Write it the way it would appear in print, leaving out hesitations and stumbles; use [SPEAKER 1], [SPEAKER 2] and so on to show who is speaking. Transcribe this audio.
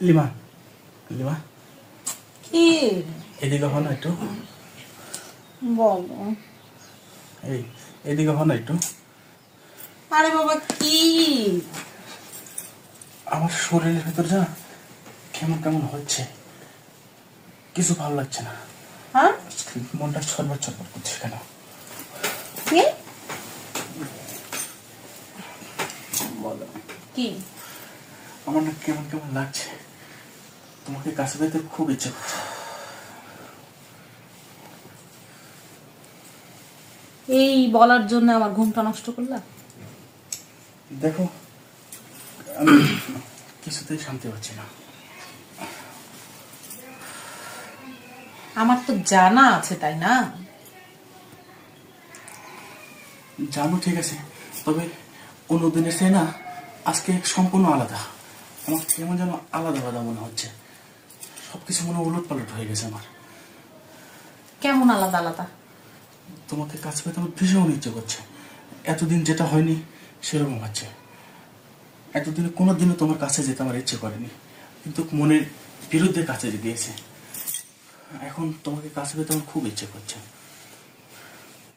[SPEAKER 1] Lima, lima,
[SPEAKER 2] কি
[SPEAKER 1] এদিকে হন একটু।
[SPEAKER 2] বলো?
[SPEAKER 1] এই এদিকে হন একটু।
[SPEAKER 2] আরে বাবা কি?
[SPEAKER 1] আমার শরীরের ভেতর যা কেমন কেমন হচ্ছে, কিছু ভালো লাগছে না।
[SPEAKER 2] হ্যাঁ
[SPEAKER 1] মনটা ছটফট ছটফট করছে কেন?
[SPEAKER 2] কি বলো? কি
[SPEAKER 1] আমার না কেমন কেমন লাগছে, তোমাকে কাছে পেতে খুব ইচ্ছে করছে।
[SPEAKER 2] এই বলার জন্য আমার ঘুমটা নষ্ট করলা?
[SPEAKER 1] দেখো, আমি কিছুতেই শান্তি পাচ্ছি না।
[SPEAKER 2] আমার তো জানা আছে, তাই না?
[SPEAKER 1] জানো ঠিক আছে, তবে অন্য দিনের চেয়ে না আজকে সম্পূর্ণ আলাদা। আমার কেমন যেন আলাদা আলাদা মনে হচ্ছে, সবকিছু মনে উলট পালট হয়ে গেছে আমার।
[SPEAKER 2] কেমন আলাদা আলাদা?
[SPEAKER 1] তোমাকে কাছে পেতে আমার ভীষণ ইচ্ছে করছে, এতদিন যেটা হয়নি সেরকম হচ্ছে। এতদিনে কোনোদিনও তোমার কাছে যেতে আমার ইচ্ছে করেনি, কিন্তু মনের বিরুদ্ধে কাছে দিয়েছে। এখন তোমাকে কাছে পেতে আমার খুব ইচ্ছে করছে।